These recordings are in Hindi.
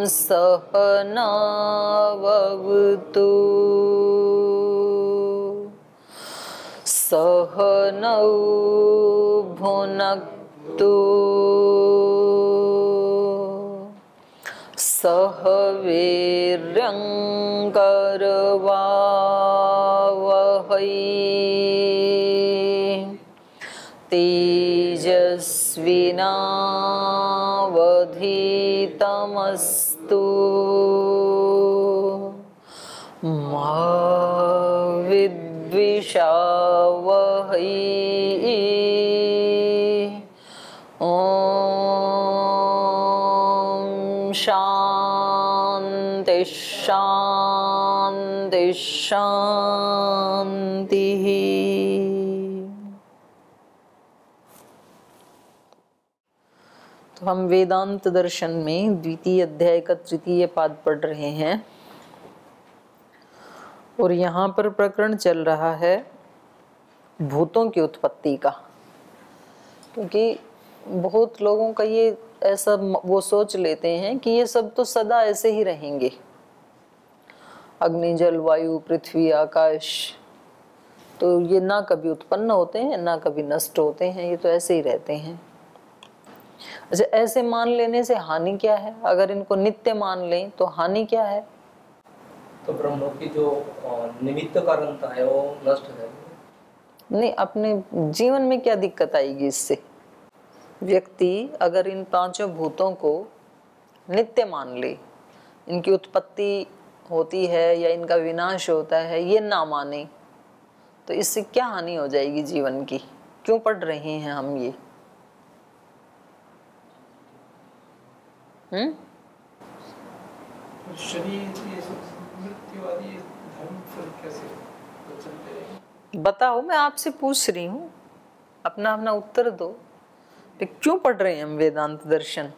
सहनावतु सहनौ भुनक्तु सह वीर्यङ्करवावहै तेजस्विनावधीतमस्तु मा विद्विषावहै। शांति शांति शांति। तो हम वेदांत दर्शन में द्वितीय अध्याय का तृतीय पाद पढ़ रहे हैं और यहाँ पर प्रकरण चल रहा है भूतों की उत्पत्ति का। क्योंकि बहुत लोगों का ये ऐसा वो सोच लेते हैं कि ये सब तो सदा ऐसे ही रहेंगे, अग्नि जल वायु पृथ्वी आकाश, तो ये ना कभी उत्पन्न होते हैं ना कभी नष्ट होते हैं, ये तो ऐसे ही रहते हैं। अच्छा, ऐसे मान लेने से हानि क्या है? अगर इनको नित्य मान लें तो हानि क्या है? तो ब्रह्म की जो निमित्त कारणता है वो नष्ट है। नहीं, अपने जीवन में क्या दिक्कत आएगी इससे? व्यक्ति अगर इन पांचों भूतों को नित्य मान ले, इनकी उत्पत्ति होती है या इनका विनाश होता है, ये ना माने, तो इससे क्या हानि हो जाएगी जीवन की? क्यों पढ़ रहे हैं हम ये? बताओ, मैं आपसे पूछ रही हूँ, अपना अपना उत्तर दो। क्यों पढ़ रहे हैं हम वेदांत दर्शन?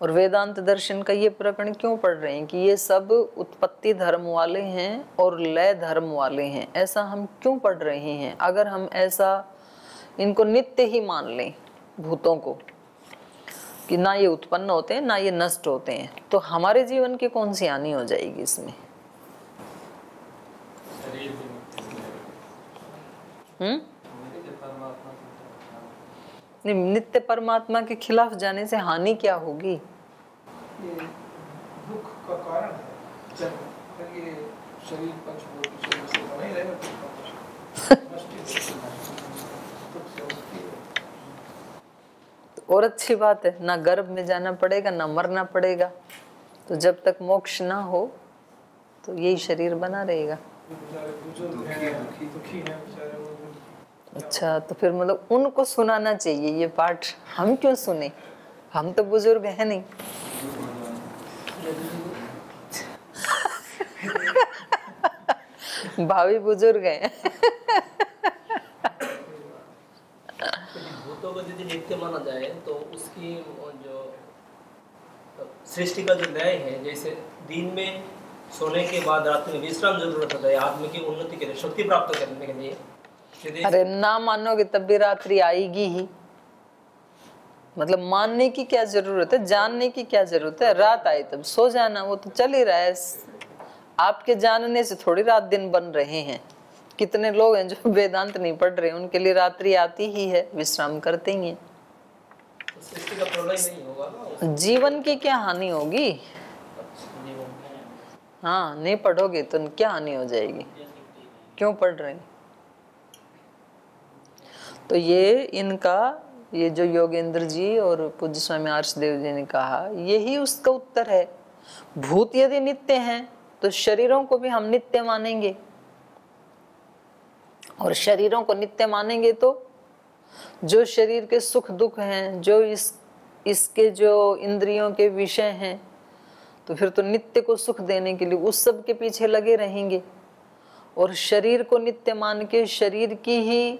और वेदांत दर्शन का ये प्रकरण क्यों पढ़ रहे हैं कि ये सब उत्पत्ति धर्म वाले हैं और लय धर्म वाले हैं? ऐसा हम क्यों पढ़ रहे हैं? अगर हम ऐसा इनको नित्य ही मान लें, भूतों को, कि ना ये उत्पन्न होते हैं ना ये नष्ट होते हैं, तो हमारे जीवन की कौन सी हानि हो जाएगी इसमें? नित्य परमात्मा के खिलाफ जाने से हानि क्या होगी? ये दुख का कारण है जब ये शरीर पंचभूत शरीर से बना ही रहेगा। और अच्छी बात है, ना गर्भ में जाना पड़ेगा ना मरना पड़ेगा। तो जब तक मोक्ष ना हो तो यही शरीर बना रहेगा। अच्छा, तो फिर मतलब उनको सुनाना चाहिए ये पाठ, हम क्यों सुने? हम तो बुजुर्ग हैं नहीं। भावी बुजुर्ग हैं। भूतों को यदि नित्य माना जाए तो उसकी जो सृष्टि का जो लय है, जैसे दिन में सोने के बाद रात में विश्राम जरूरत होता है आत्मा की उन्नति के लिए, शक्ति प्राप्त करने के लिए। अरे ना मानोगे तब भी रात्रि आएगी ही। मतलब मानने की क्या जरूरत है, जानने की क्या जरूरत है? रात आई तब सो जाना, वो तो चल ही रहा है। आपके जानने से थोड़ी रात दिन बन रहे हैं। कितने लोग हैं जो वेदांत नहीं पढ़ रहे, उनके लिए रात्रि आती ही है, विश्राम करते ही हैं। सृष्टि का प्रलय नहीं होगा ना, जीवन की क्या हानि होगी? हाँ, नहीं पढ़ोगे तो क्या हानि हो जाएगी? क्यों पढ़ रहे हैं? तो ये जो योगेंद्र जी और पूज्य स्वामी आर्षदेव जी ने कहा, यही उसका उत्तर है। भूत यदि नित्य हैं तो शरीरों को भी हम नित्य मानेंगे, और शरीरों को नित्य मानेंगे तो जो शरीर के सुख दुख हैं, जो इसके जो इंद्रियों के विषय हैं, तो फिर तो नित्य को सुख देने के लिए उस सब के पीछे लगे रहेंगे। और शरीर को नित्य मान के शरीर की ही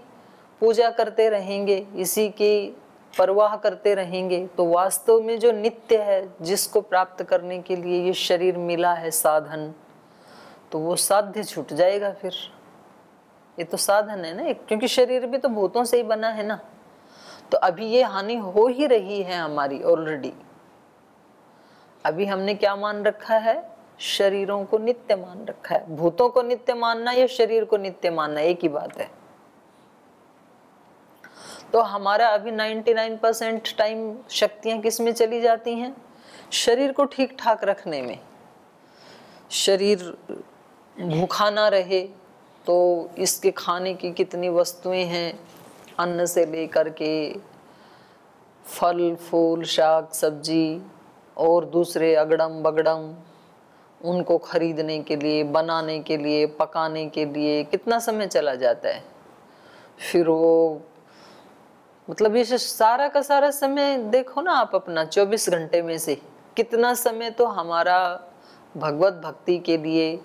पूजा करते रहेंगे, इसी की परवाह करते रहेंगे, तो वास्तव में जो नित्य है, जिसको प्राप्त करने के लिए ये शरीर मिला है साधन, तो वो साध्य छूट जाएगा। फिर ये तो साधन है ना, क्योंकि शरीर भी तो भूतों से ही बना है ना। तो अभी ये हानि हो ही रही है हमारी ऑलरेडी। अभी हमने क्या मान रखा है? शरीरों को नित्य मान रखा है। भूतों को नित्य मानना या शरीर को नित्य मानना एक ही बात है। तो हमारा अभी 99% टाइम शक्तियां किस में चली जाती हैं? शरीर को ठीक ठाक रखने में। शरीर भूखा ना रहे तो इसके खाने की कितनी वस्तुएं हैं, अन्न से लेकर के फल फूल शाक सब्जी और दूसरे अगड़म बगड़म, उनको खरीदने के लिए, बनाने के लिए, पकाने के लिए कितना समय चला जाता है। फिर वो मतलब ये सारा का सारा समय देखो ना आप अपना 24 घंटे में से कितना समय तो हमारा भगवत भक्ति के लिए,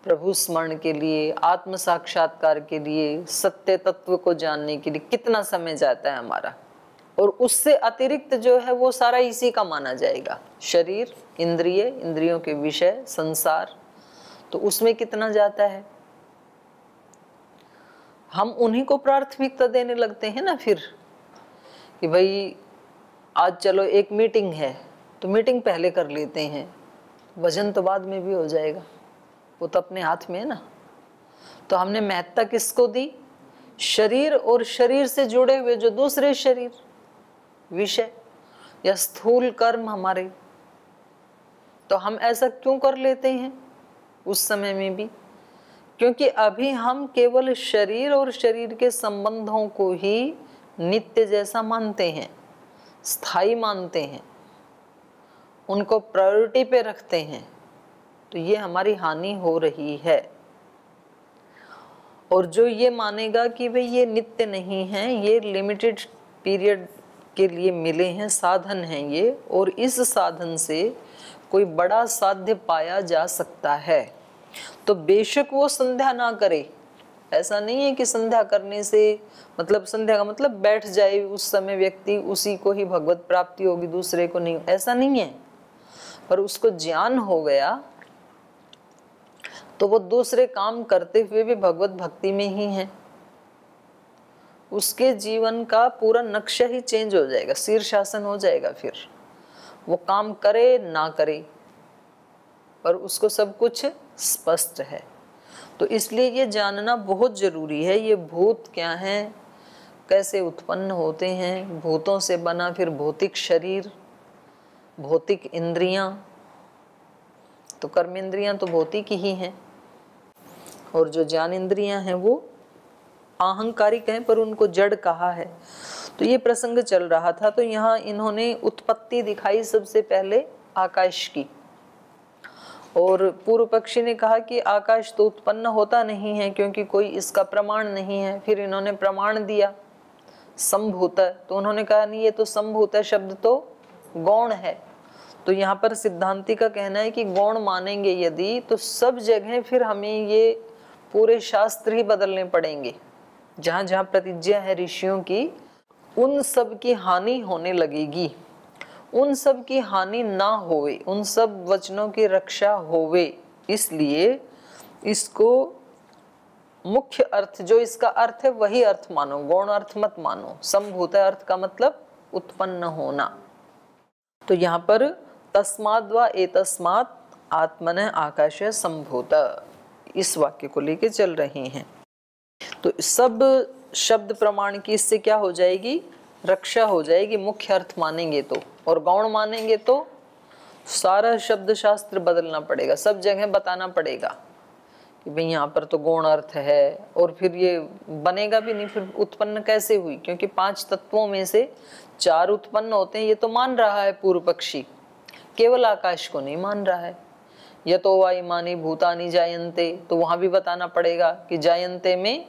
प्रभु स्मरण के लिए, आत्म साक्षात्कार के लिए, सत्य तत्व को जानने के लिए कितना समय जाता है हमारा। और उससे अतिरिक्त जो है वो सारा इसी का माना जाएगा। शरीर, इंद्रिय, इंद्रियों के विषय, संसार, तो उसमें कितना जाता है। हम उन्हीं को प्राथमिकता देने लगते हैं ना फिर, कि भाई आज चलो एक मीटिंग है तो मीटिंग पहले कर लेते हैं, वजन तो बाद में भी हो जाएगा, वो तो अपने हाथ में है ना। तो हमने महत्ता किसको दी? शरीर और शरीर से जुड़े हुए जो दूसरे शरीर, विषय या स्थूल कर्म हमारे। तो हम ऐसा क्यों कर लेते हैं उस समय में भी? क्योंकि अभी हम केवल शरीर और शरीर के संबंधों को ही नित्य जैसा मानते हैं, स्थायी मानते हैं, उनको प्रायोरिटी पे रखते हैं। तो ये हमारी हानि हो रही है। और जो ये मानेगा कि भाई ये नित्य नहीं है, ये लिमिटेड पीरियड के लिए मिले हैं, साधन हैं ये, और इस साधन से कोई बड़ा साध्य पाया जा सकता है, तो बेशक वो संध्या ना करे। ऐसा नहीं है कि संध्या करने से मतलब, संध्या का मतलब बैठ जाए उस समय व्यक्ति, उसी को ही भगवत प्राप्ति होगी, दूसरे को नहीं, ऐसा नहीं है। पर उसको ज्ञान हो गया तो वो दूसरे काम करते हुए भी भगवत भक्ति में ही है। उसके जीवन का पूरा नक्शा ही चेंज हो जाएगा, शीर्षासन हो जाएगा। फिर वो काम करे ना करे पर उसको सब कुछ स्पष्ट है। तो इसलिए ये जानना बहुत जरूरी है, ये भूत क्या हैं, कैसे उत्पन्न होते हैं, भूतों से बना फिर भौतिक शरीर, भौतिक इंद्रियां, तो कर्म इंद्रियां तो भौतिक ही हैं, और जो ज्ञान इंद्रियां हैं वो अहंकारिक हैं, पर उनको जड़ कहा है। तो ये प्रसंग चल रहा था। तो यहाँ इन्होंने उत्पत्ति दिखाई सबसे पहले आकाश की, और पूर्व पक्षी ने कहा कि आकाश तो उत्पन्न होता नहीं है क्योंकि कोई इसका प्रमाण नहीं है। फिर इन्होंने प्रमाण दिया संभूत, तो उन्होंने कहा नहीं, ये तो संभूत शब्द तो गौण है। तो यहाँ पर सिद्धांती का कहना है कि गौण मानेंगे यदि, तो सब जगह फिर हमें ये पूरे शास्त्र ही बदलने पड़ेंगे। जहाँ जहाँ प्रतिज्ञा है ऋषियों की, उन सब की हानि होने लगेगी। उन सब की हानि ना होवे, उन सब वचनों की रक्षा होवे। इसलिए इसको मुख्य अर्थ, जो इसका अर्थ है वही अर्थ मानो, गौण अर्थ मत मानो। संभूत अर्थ का मतलब उत्पन्न होना। तो यहाँ पर तस्माद् वा एतस्मात् आत्मनः आकाश संभूत, इस वाक्य को लेके चल रहे हैं। तो सब शब्द प्रमाण की इससे क्या हो जाएगी? रक्षा हो जाएगी, मुख्य अर्थ मानेंगे तो। और गौण मानेंगे तो सारा शब्द शास्त्र बदलना पड़ेगा, सब जगह बताना पड़ेगा कि भाई यहाँ पर तो गौण अर्थ है, और फिर ये बनेगा भी नहीं। फिर उत्पन्न कैसे हुई? क्योंकि 5 तत्वों में से 4 उत्पन्न होते हैं, ये तो मान रहा है पूर्व पक्षी, केवल आकाश को नहीं मान रहा है। यतो वा इमानि भूतानि जायन्ते, तो वहां भी बताना पड़ेगा कि जायन्ते में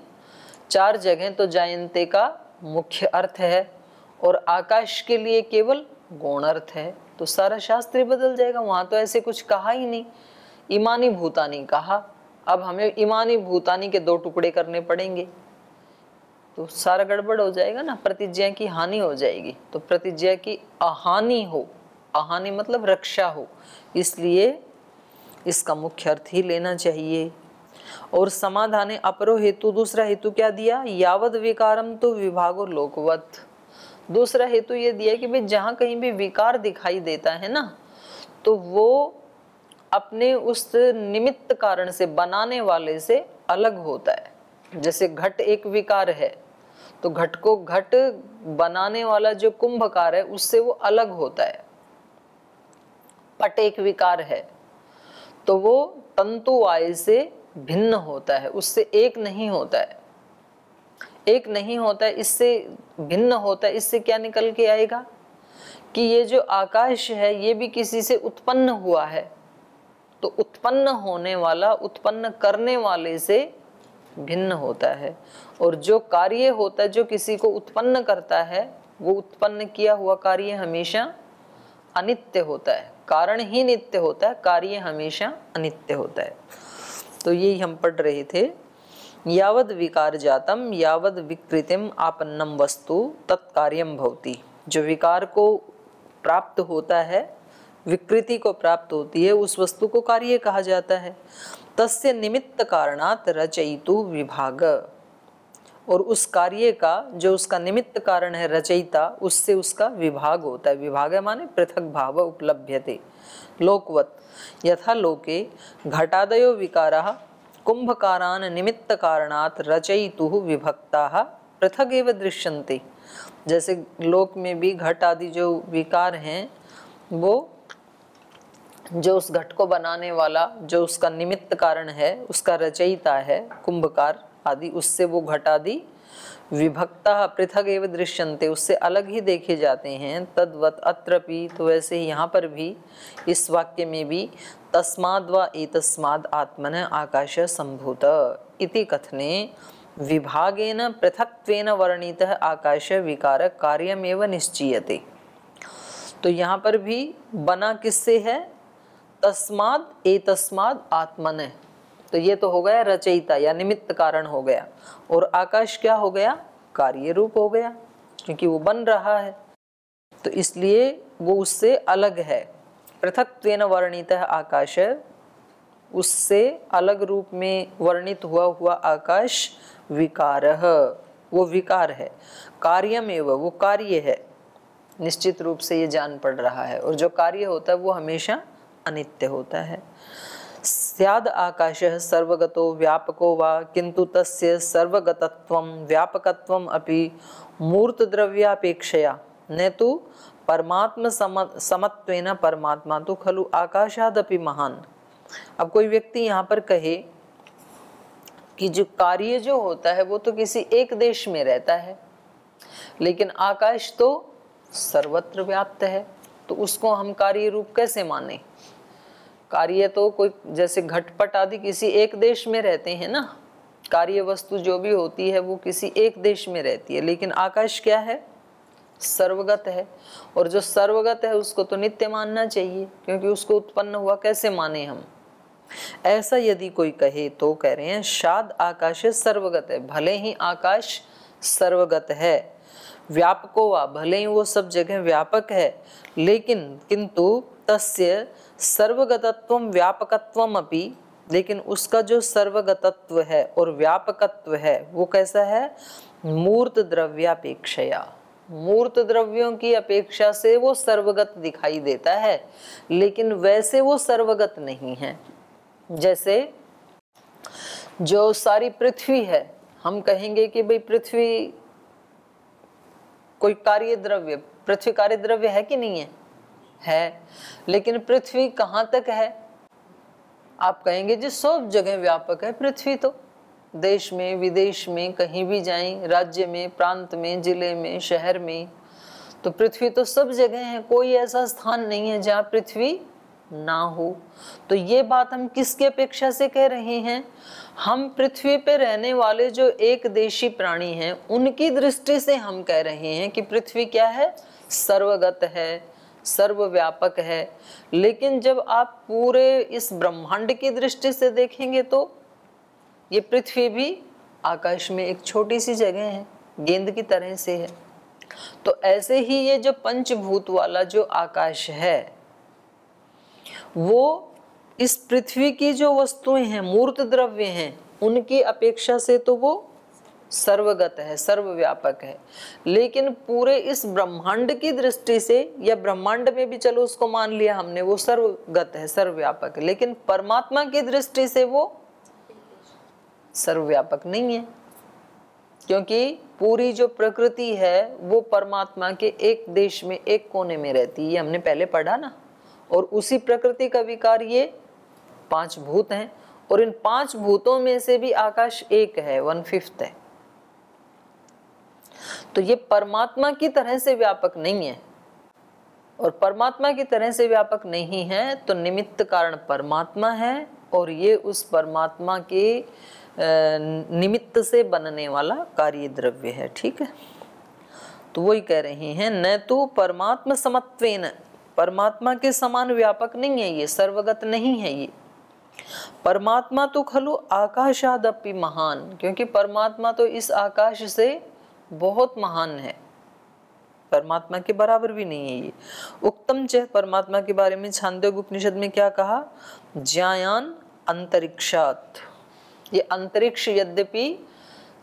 4 जगह तो जायन्ते का मुख्य अर्थ है, और आकाश के लिए केवल गौण अर्थ है। तो सारा शास्त्र बदल जाएगा। वहां तो ऐसे कुछ कहा ही नहीं, इमानी भूतानी कहा, अब हमें इमानी भूतानी के 2 टुकड़े करने पड़ेंगे, तो सारा गड़बड़ हो जाएगा ना, प्रतिज्ञा की हानि हो जाएगी। तो प्रतिज्ञा की अहानि हो, अहानि मतलब रक्षा हो, इसलिए इसका मुख्य अर्थ ही लेना चाहिए। और समाधाने अपरो हेतु, दूसरा हेतु क्या दिया? यावद विकारम तो विभागो लोकवत। दूसरा हेतु ये दिया कि भाई जहाँ कहीं भी विकार दिखाई देता है ना, तो वो अपने उस निमित्त कारण से, बनाने वाले से अलग होता है। जैसे घट एक विकार है, तो घट को घट बनाने वाला जो कुंभकार है उससे वो अलग होता है। पट एक विकार है, तो वो तंतु आय से भिन्न होता है, उससे एक नहीं होता है, एक नहीं होता है, इससे भिन्न होता है। इससे क्या निकल के आएगा कि ये जो आकाश है ये भी किसी से उत्पन्न हुआ है, तो उत्पन्न होने वाला उत्पन्न करने वाले से भिन्न होता है। और जो कार्य होता है, जो किसी को उत्पन्न करता है, वो उत्पन्न किया हुआ कार्य हमेशा अनित्य होता है। कारण ही नित्य होता है, कार्य हमेशा अनित्य होता है। तो यही हम पढ़ रहे थे। यावद विकार जातम यावद विकृतिम आपन्नम वस्तु तत्कार्यम भवति। जो विकार को प्राप्त होता है, विकृति को प्राप्त होती है, उस वस्तु को कार्य कहा जाता है। तस्य निमित्त कारणात् रचयितु विभाग। और उस कार्य का जो उसका निमित्त कारण है रचयिता, उससे उसका विभाग होता है। विभाग माने पृथक भाव उपलभ्यते। लोकवत् यथा लोके घटादयो विकाराः कुंभकारान् निमित्त कारणात् रचयितुः विभक्ताः पृथक एव दृश्यन्ते। जैसे लोक में भी घट आदि जो विकार हैं, वो जो उस घट को बनाने वाला, जो उसका निमित्त कारण है, उसका रचयिता है कुंभकार आदि, उससे वो घट आदि विभक्ता पृथक एव दृश्यन्ते, उससे अलग ही देखे जाते हैं। तद्वत् अत्रपि, तो वैसे ही यहाँ पर भी इस वाक्य में भी तस्माद् वा एतस्माद् आत्मनः आकाश संभूत इति कथने विभागेन पृथक्त्वेन वर्णितः आकाश विकार कार्यमेव निश्चीयते। तो यहाँ पर भी बना किससे है? तस्माद् एतस्माद् आत्मनः। तो ये तो हो गया रचयिता या निमित्त कारण हो गया, और आकाश क्या हो गया? कार्य रूप हो गया, क्योंकि वो बन रहा है, तो इसलिए वो उससे अलग है। पृथक्त्वेन वर्णितः आकाश, उससे अलग रूप में वर्णित हुआ आकाश विकारः, वो विकार है। कार्यमेव, वो कार्य है, निश्चित रूप से ये जान पड़ रहा है। और जो कार्य होता है वो हमेशा अनित्य होता है। स्याद आकाशः सर्वगतो व्यापको वा किंतु तस्य सर्वगतत्वं व्यापकत्वं अपि मूर्त द्रव्यापेक्षया न तो परमात्म समत्वेन परमात्मा तो खलु आकाशादपि महान। अब कोई व्यक्ति यहाँ पर कहे कि जो कार्य जो होता है वो तो किसी एक देश में रहता है, लेकिन आकाश तो सर्वत्र व्याप्त है, तो उसको हम कार्य रूप कैसे माने? कार्य तो कोई, जैसे घटपट आदि किसी एक देश में रहते हैं ना, कार्य वस्तु जो भी होती है वो किसी एक देश में रहती है, लेकिन आकाश क्या है? सर्वगत है। और जो सर्वगत है उसको तो नित्य मानना चाहिए, क्योंकि उसको उत्पन्न हुआ कैसे माने हम? ऐसा यदि कोई कहे तो कह रहे हैं शाद आकाश सर्वगत है, भले ही आकाश सर्वगत है, व्यापको वा, भले ही वो सब जगह व्यापक है, लेकिन किंतु तस्य सर्वगतत्वम व्यापकत्वम अपि, लेकिन उसका जो सर्वगतत्व है और व्यापकत्व है वो कैसा है? मूर्त द्रव्यापेक्षया, मूर्त द्रव्यों की अपेक्षा से वो सर्वगत दिखाई देता है, लेकिन वैसे वो सर्वगत नहीं है। जैसे जो सारी पृथ्वी है, हम कहेंगे कि भाई पृथ्वी कोई कार्य द्रव्य, पृथ्वी कार्य द्रव्य है कि नहीं है? है, लेकिन पृथ्वी कहाँ तक है? आप कहेंगे जी सब जगह व्यापक है पृथ्वी, तो देश में विदेश में कहीं भी जाएं, राज्य में, प्रांत में, जिले में, शहर में, तो पृथ्वी तो सब जगह है, कोई ऐसा स्थान नहीं है जहाँ पृथ्वी ना हो। तो ये बात हम किसकी अपेक्षा से कह रहे हैं? हम पृथ्वी पे रहने वाले जो एक देशी प्राणी हैं उनकी दृष्टि से हम कह रहे हैं कि पृथ्वी क्या है? सर्वगत है, सर्वव्यापक है। लेकिन जब आप पूरे इस ब्रह्मांड की दृष्टि से देखेंगे तो ये पृथ्वी भी आकाश में एक छोटी सी जगह है, गेंद की तरह से है। तो ऐसे ही ये जो पंचभूत वाला जो आकाश है वो इस पृथ्वी की जो वस्तुएं हैं, मूर्त द्रव्य हैं, उनकी अपेक्षा से तो वो सर्वगत है, सर्वव्यापक है। लेकिन पूरे इस ब्रह्मांड की दृष्टि से, या ब्रह्मांड में भी चलो उसको मान लिया हमने, वो सर्वगत है, सर्वव्यापक है, लेकिन परमात्मा की दृष्टि से वो सर्वव्यापक नहीं है, क्योंकि पूरी जो प्रकृति है वो परमात्मा के एक देश में, एक कोने में रहती है, ये हमने पहले पढ़ा ना। और उसी प्रकृति का विकार ये 5 भूत हैं, और इन 5 भूतों में से भी आकाश एक है, 1/5 है। तो ये परमात्मा की तरह से व्यापक नहीं है, और परमात्मा की तरह से व्यापक नहीं है तो निमित्त कारण परमात्मा है, और ये उस परमात्मा के निमित्त से बनने वाला कार्य द्रव्य है। ठीक है, तो वही कह रहे हैं, न तो परमात्मा समत्वेन, परमात्मा के समान व्यापक नहीं है ये, सर्वगत नहीं है ये। परमात्मा तो खलु आकाशादपि महान, क्योंकि परमात्मा तो इस आकाश से बहुत महान है, परमात्मा के बराबर भी नहीं है ये। उक्तम च, परमात्मा के बारे में छांदोग्य उपनिषद में क्या कहा, ज्यायान अंतरिक्षात, ये अंतरिक्ष यद्यपि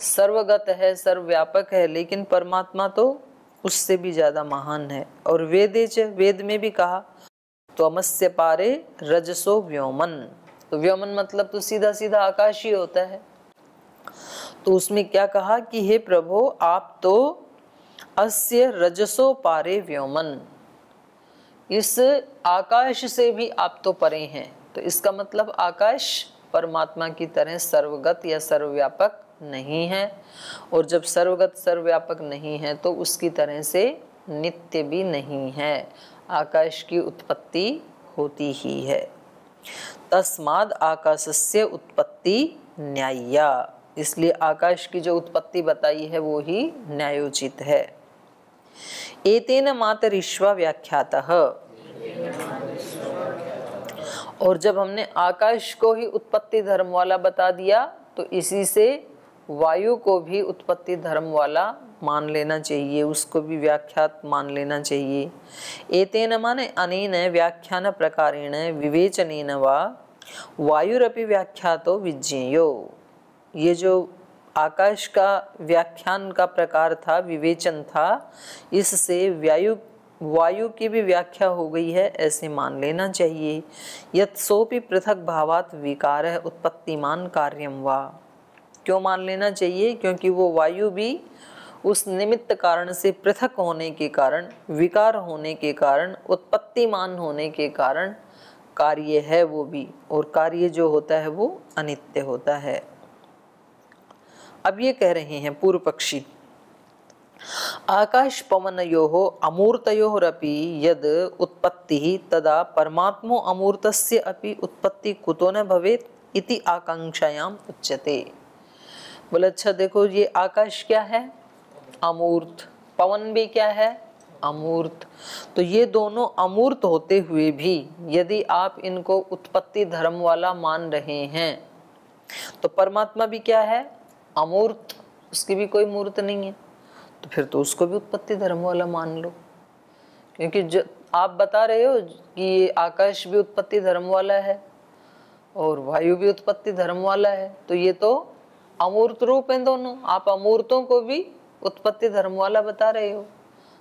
सर्वगत है, सर्वव्यापक है, लेकिन परमात्मा तो उससे भी ज्यादा महान है। और वेदे च, वेद में भी कहा, तो अमस्य पारे रजसो व्योमन, तो व्योमन मतलब तो सीधा सीधा आकाश ही होता है। तो उसमें क्या कहा कि हे प्रभु आप तो अस्य रजसो पारे व्योमन, इस आकाश से भी आप तो परे हैं। तो इसका मतलब आकाश परमात्मा की तरह सर्वगत या सर्वव्यापक नहीं है, और जब सर्वगत सर्वव्यापक नहीं है तो उसकी तरह से नित्य भी नहीं है, आकाश की उत्पत्ति होती ही है। तस्माद् आकाशस्य उत्पत्ति न्याय्या, इसलिए आकाश की जो उत्पत्ति बताई है वो ही न्यायोचित है। एतेन मातरिश्वा व्याख्यातः, और जब हमने आकाश को ही उत्पत्ति धर्म वाला बता दिया तो इसी से वायु को भी उत्पत्ति धर्म वाला मान लेना चाहिए, उसको भी व्याख्यात मान लेना चाहिए। एतेन माने अनेन व्याख्यान प्रकारेण विवेचनेन वा वायुरपि व्याख्यातो विज्ञेयो, ये जो आकाश का व्याख्यान का प्रकार था, विवेचन था, इससे वायु की भी व्याख्या हो गई है, ऐसे मान लेना चाहिए। यत् सोपि पृथक भावात् विकारः उत्पत्तिमान कार्यम वा, क्यों मान लेना चाहिए, क्योंकि वो वायु भी उस निमित्त कारण से पृथक होने के कारण, विकार होने के कारण, उत्पत्तिमान होने के कारण कार्य है वो भी, और कार्य जो होता है वो अनित्य होता है। अब ये कह रहे हैं पूर्व पक्षी, आकाश पवनयोः अमूर्तयोरपि यद उत्पत्ति तदा परमात्मो अमूर्तस्य अपि उत्पत्ति कुतो न भवेत् इति आकांक्षायाम उच्यते। बोले अच्छा देखो, ये आकाश क्या है, अमूर्त, पवन भी क्या है, अमूर्त। तो ये दोनों अमूर्त होते हुए भी यदि आप इनको उत्पत्ति धर्म वाला मान रहे हैं तो परमात्मा भी क्या है, अमूर्त, उसकी भी कोई मूर्त नहीं है, तो फिर तो उसको भी उत्पत्ति धर्म वाला मान लो। क्योंकि जो आप बता रहे हो कि ये आकाश भी उत्पत्ति धर्म वाला है और वायु भी उत्पत्ति धर्म वाला है, तो ये तो अमूर्त रूप हैं दोनों, आप अमूर्तों को भी उत्पत्ति धर्म वाला बता रहे हो,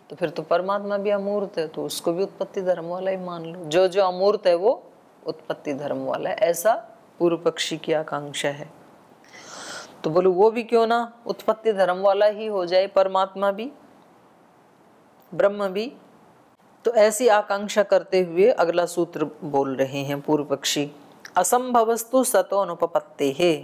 तो फिर तो परमात्मा भी अमूर्त है, तो उसको भी उत्पत्ति धर्म वाला ही मान लो। जो जो अमूर्त है वो उत्पत्ति धर्म वाला है, ऐसा पूर्व पक्षी की आकांक्षा है। तो बोलो वो भी क्यों ना उत्पत्ति धर्म वाला ही हो जाए, परमात्मा भी, ब्रह्म भी। तो ऐसी आकांक्षा करते हुए अगला सूत्र बोल रहे हैं पूर्व पक्षी, असंभवस्तु सतो अनुपपत्ते है।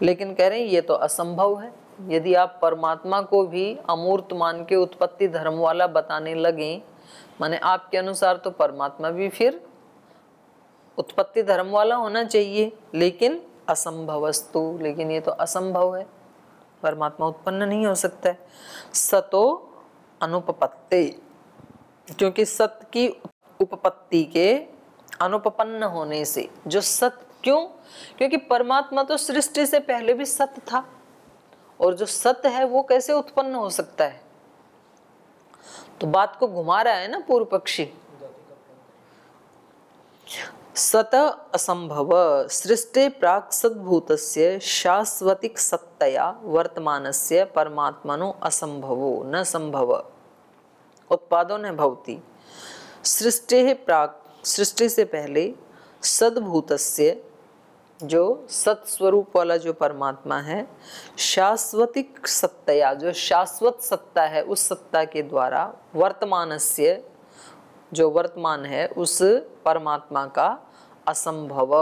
लेकिन कह रहे हैं ये तो असंभव है, यदि आप परमात्मा को भी अमूर्त मान के उत्पत्ति धर्म वाला बताने लगे, माने आपके अनुसार तो परमात्मा भी फिर उत्पत्ति धर्म वाला होना चाहिए, लेकिन असंभवस्तु, लेकिन ये तो असंभव है, परमात्मा उत्पन्न नहीं हो सकता है। सतो अनुपपत्ते, क्योंकि सत की उपपत्ति के अनुपपन्न होने से, जो सत, क्यों, क्योंकि परमात्मा तो सृष्टि से पहले भी सत था, और जो सत है वो कैसे उत्पन्न हो सकता है। तो बात को घुमा रहा है ना पूर्व पक्षी। सत असंभव सृष्टि प्राक् सद्भूतस्य शाश्वतिक सत्तया वर्तमानस्य परमात्मनो असंभवो न संभव उत्पादो न भवति। सृष्टि प्राक् सृष्टि से पहले सद्भूतस्य जो सत्स्वरूप वाला जो परमात्मा है, शाश्वतिक सत्तया जो शाश्वत सत्ता है, उस सत्ता के द्वारा वर्तमानस्य जो वर्तमान है उस परमात्मा का असंभव।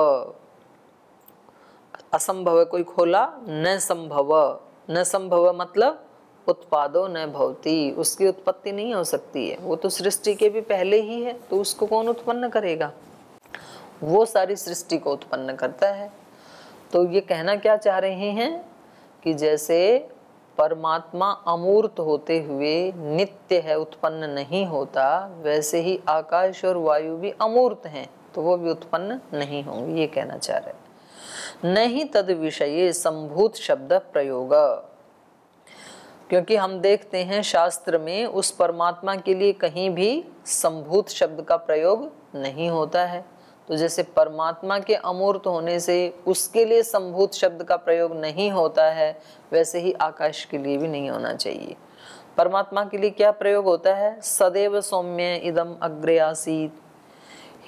असंभव कोई खोला, न संभव, न संभव मतलब उत्पादो न भवति, उसकी उत्पत्ति नहीं हो सकती है। वो तो सृष्टि के भी पहले ही है, तो उसको कौन उत्पन्न करेगा? वो सारी सृष्टि को उत्पन्न करता है। तो ये कहना क्या चाह रहे हैं कि जैसे परमात्मा अमूर्त होते हुए नित्य है, उत्पन्न नहीं होता, वैसे ही आकाश और वायु भी अमूर्त हैं, तो वो भी उत्पन्न नहीं होंगे, ये कहना चाह रहे। नहीं तद विषये संभूत शब्द प्रयोग, क्योंकि हम देखते हैं शास्त्र में उस परमात्मा के लिए कहीं भी संभूत शब्द का प्रयोग नहीं होता है। तो जैसे परमात्मा के अमूर्त होने से उसके लिए संभूत शब्द का प्रयोग नहीं होता है, वैसे ही आकाश के लिए भी नहीं होना चाहिए। परमात्मा के लिए क्या प्रयोग होता है? सदैव सौम्य इदम अग्रे आसीत,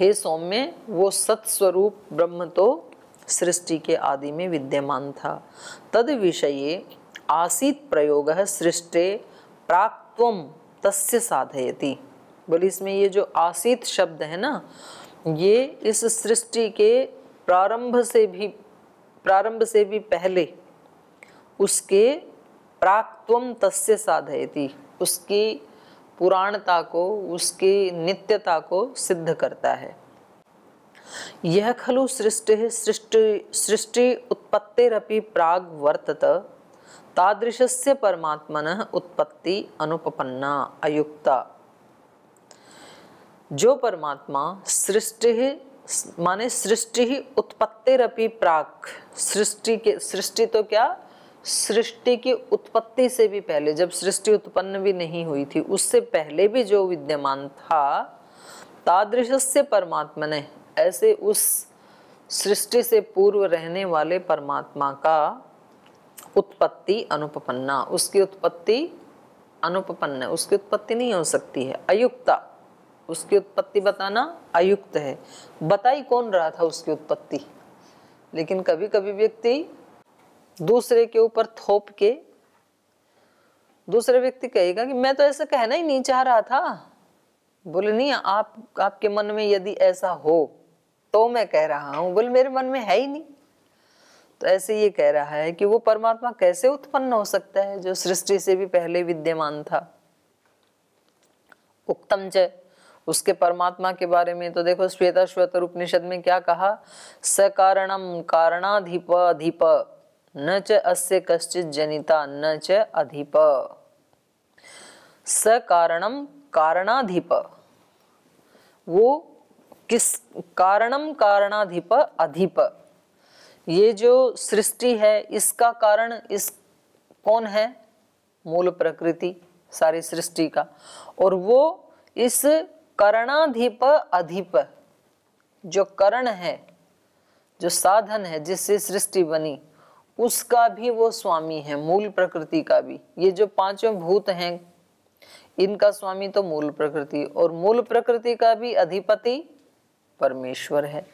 हे सौम्य, वो सत्स्वरूप ब्रह्म तो सृष्टि के आदि में विद्यमान था। तद विषये आसीत प्रयोग सृष्टि प्राक्त्वम तस्य साधयति। बोले इसमें ये जो आसीत शब्द है ना, ये इस सृष्टि के प्रारंभ से भी पहले उसके प्राक्त्वम तस्य साधयति, उसकी पुराणता को, उसकी नित्यता को सिद्ध करता है। यह खलु सृष्टि उत्पत्तिरपि प्राग वर्तत तादृशस्य परमात्मनः उत्पत्ति अनुपपन्ना अयुक्ता। जो परमात्मा सृष्टि ही उत्पत्तिरपि प्राक, सृष्टि तो क्या, सृष्टि की उत्पत्ति से भी पहले, जब सृष्टि उत्पन्न भी नहीं हुई थी उससे पहले भी जो विद्यमान था, तादृशस्य परमात्मा ने, ऐसे उस सृष्टि से पूर्व रहने वाले परमात्मा का उत्पत्ति अनुपपन्ना, उसकी उत्पत्ति अनुपपन्न, उसकी उत्पत्ति नहीं हो सकती है। अयुक्ता, उसकी उत्पत्ति बताना अयुक्त है। बताई कौन रहा था उसकी उत्पत्ति? लेकिन कभी कभी व्यक्ति दूसरे के ऊपर थोप के, दूसरे व्यक्ति कहेगा कि मैं तो ऐसा कहना ही नहीं चाह रहा था। बोले नहीं, आपके मन में यदि ऐसा हो तो मैं कह रहा हूं। बोले मेरे मन में है ही नहीं। तो ऐसे ये कह रहा है कि वो परमात्मा कैसे उत्पन्न हो सकता है जो सृष्टि से भी पहले विद्यमान था। उक्तम च, उसके परमात्मा के बारे में तो देखो श्वेताश्वतर उपनिषद में क्या कहा, सकारणम कारणाधिप अधिप न च अस्य कश्चित जनिता न च अधिप। सकारणम कारणाधिप, वो किस कारणम कारणाधिप अधिप, ये जो सृष्टि है इसका कारण इस कौन है? मूल प्रकृति सारी सृष्टि का। और वो इस करणाधिप अधिप, जो करण है, जो साधन है जिससे सृष्टि बनी, उसका भी वो स्वामी है, मूल प्रकृति का भी। ये जो पांचों भूत हैं इनका स्वामी तो मूल प्रकृति, और मूल प्रकृति का भी अधिपति परमेश्वर है।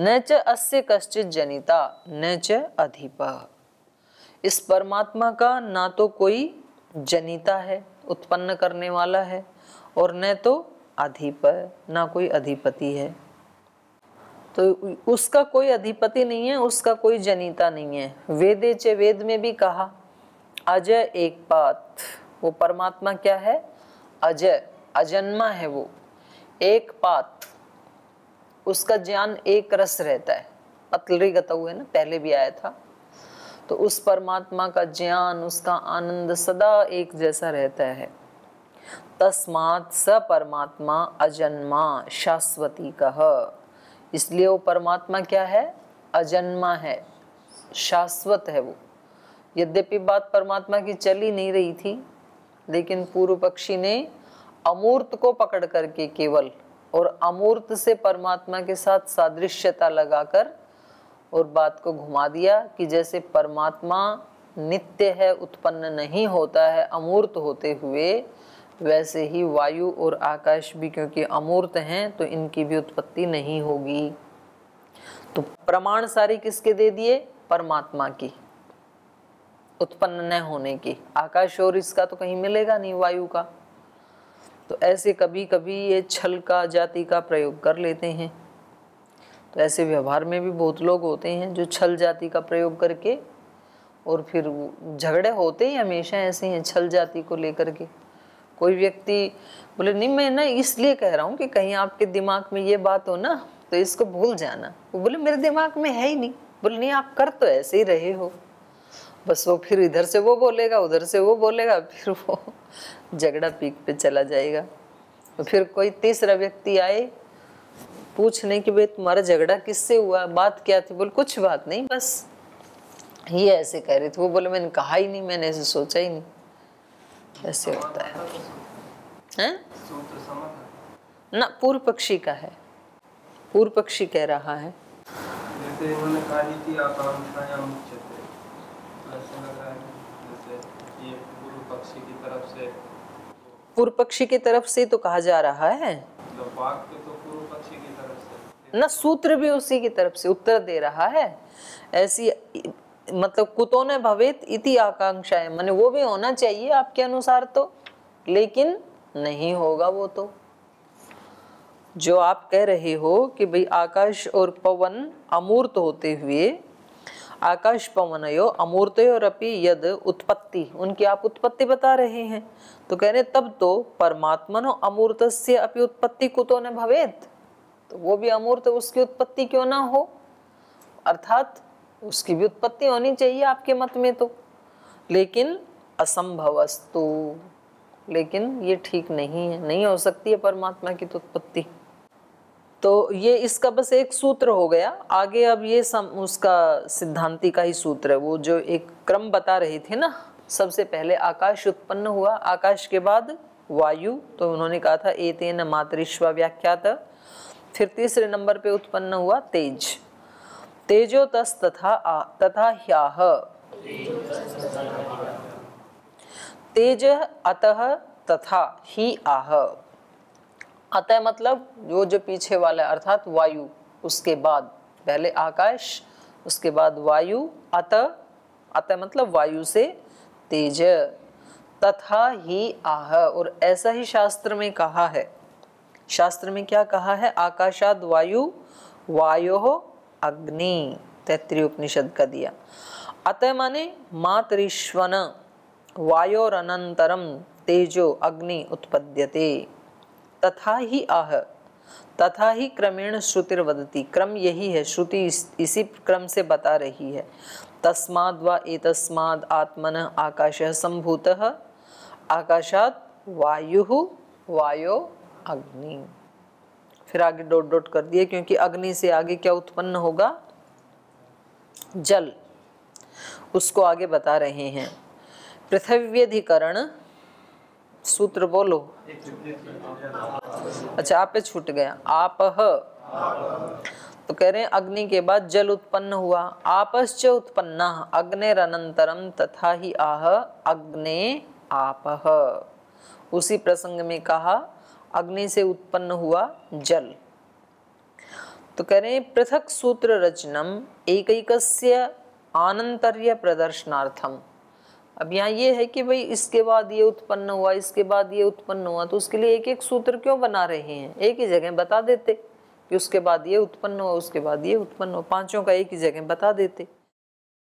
न च अस्य कश्चित जनिता न च अधिप, इस परमात्मा का ना तो कोई जनिता है, उत्पन्न करने वाला है, और न तो अधिप, ना कोई अधिपति है। तो उसका कोई अधिपति नहीं है, उसका कोई जनिता नहीं है। वेदे च, वेद में भी कहा अजय एक पात, वो परमात्मा क्या है? अजय, अजन्मा है वो, एक पात, उसका ज्ञान एक रस रहता है। पतलरी गतऊ है ना, पहले भी आया था। तो उस परमात्मा का ज्ञान, उसका आनंद सदा एक जैसा रहता है। तस्मात् स परमात्मा अजन्मा शाश्वती कह, इसलिए वो परमात्मा क्या है? अजन्मा है, शाश्वत है वो। यद्यपि बात परमात्मा की चल ही नहीं रही थी, लेकिन पूर्व पक्षी ने अमूर्त को पकड़ करके केवल और अमूर्त से परमात्मा के साथ सादृश्यता लगाकर और बात को घुमा दिया कि जैसे परमात्मा नित्य है, उत्पन्न नहीं होता है अमूर्त होते हुए, वैसे ही वायु और आकाश भी क्योंकि अमूर्त हैं तो इनकी भी उत्पत्ति नहीं होगी। तो प्रमाण सारे किसके दे दिए? परमात्मा की उत्पन्न न होने की। आकाश और इसका तो कहीं मिलेगा नहीं, वायु का। तो ऐसे कभी कभी ये छल का, जाति का प्रयोग कर लेते हैं। तो ऐसे व्यवहार में भी बहुत लोग होते हैं जो छल जाति का प्रयोग करके, और फिर झगड़े होते ही हमेशा ऐसे हैं छल जाति को लेकर के। कोई व्यक्ति बोले नहीं मैं ना इसलिए कह रहा हूँ कि कहीं आपके दिमाग में ये बात हो ना तो इसको भूल जाना। वो बोले मेरे दिमाग में है ही नहीं। बोले नहीं आप कर तो ऐसे ही रहे हो। बस वो फिर इधर से वो बोलेगा, उधर से वो बोलेगा, फिर वो झगड़ा पीक पे चला जाएगा। तो फिर कोई तीसरा व्यक्ति आए पूछने कि भाई तुम्हारा झगड़ा किससे हुआ, बात क्या थी? बोले कुछ बात नहीं, बस ये ऐसे कह रहे थे। वो बोले मैंने कहा ही नहीं, मैंने ऐसे सोचा ही नहीं। ऐसे होता है, हैं? ना पूर्व पक्षी का है, पूर्व पक्षी कह रहा है। जैसे उन्होंने कहा थी आकांक्षायां मुच्यते, ऐसा लग रहा है जैसे ये पूर्व पक्षी की तरफ से, पूर्व पक्षी की तरफ से तो कहा जा रहा है, मतलब वाक्य तो पूर्व पक्षी की तरफ से ना सूत्र भी उसी की तरफ से उत्तर दे रहा है। ऐसी मतलब कुतो न भवेत इति आकांक्षा है, माने वो भी होना चाहिए आपके अनुसार तो, लेकिन नहीं होगा वो तो। जो आप कह रहे हो कि भाई आकाश और पवन अमूर्त होते हुए, आकाश पवनयो अमूर्तयोरपि यद उत्पत्ति, उनकी आप उत्पत्ति बता रहे हैं। तो कह रहे तब तो परमात्मनो अमूर्तस्य अपि उत्पत्ति कुतो न भवेत, तो वो भी अमूर्त, उसकी उत्पत्ति क्यों ना हो? अर्थात उसकी भी उत्पत्ति होनी चाहिए आपके मत में तो, लेकिन असंभवस्तु, लेकिन ये ठीक नहीं है, नहीं हो सकती है परमात्मा की तो उत्पत्ति। तो ये इसका बस एक सूत्र हो गया। आगे अब ये उसका सिद्धांति का ही सूत्र है, वो जो एक क्रम बता रहे थे ना, सबसे पहले आकाश उत्पन्न हुआ, आकाश के बाद वायु, तो उन्होंने कहा था एतेन मातरिश्वा व्याख्यात। फिर तीसरे नंबर पे उत्पन्न हुआ तेज, तेजो तस् तथा ह्याह, तेज अतः तथा ही आह। अतः मतलब वो जो पीछे वाला है, अर्थात वायु, उसके बाद पहले आकाश, उसके बाद वायु, अतः मतलब वायु से तेज, तथा ही आह। और ऐसा ही शास्त्र में कहा है। शास्त्र में क्या कहा है? आकाशाद वायु, वायोः अग्नि, तैत्तिरीय उपनिषद का दिया। अतः माने मातरिश्वन वायोरनंतरम तेजो अग्नि उत्पद्यते, तथा ही आह, तथा ही क्रमेण श्रुतिर वदति, क्रम यही है, श्रुति इसी क्रम से बता रही है। तस्माद् वा एतस्माद् आत्मनः आकाशः सम्भूतः, आकाशात् वायुः, वायो अग्नि। फिर आगे डॉट डॉट कर दिए, क्योंकि अग्नि से आगे क्या उत्पन्न होगा? जल, उसको आगे बता रहे हैं। पृथ्व्यधिकरण सूत्र बोलो। अच्छा आप पे छूट गया, आपह, तो कह रहे हैं अग्नि के बाद जल उत्पन्न हुआ। आपश्च उत्पन्नः अग्नेरनंतरम तथा ही आह अग्ने आपह। उसी प्रसंग में कहा अग्नि से उत्पन्न हुआ जल। तो कह रहे हैं पृथक सूत्र रचनम एकैकस्य आनंतर्य प्रदर्शनार्थम। अब यहाँ ये है कि भाई इसके बाद ये उत्पन्न हुआ, इसके बाद ये उत्पन्न हुआ, तो उसके लिए एक एक सूत्र क्यों बना रहे हैं? एक ही जगह बता देते कि उसके बाद ये उत्पन्न हुआ, उसके बाद ये उत्पन्न हुआ, पांचों का एक ही जगह बता देते।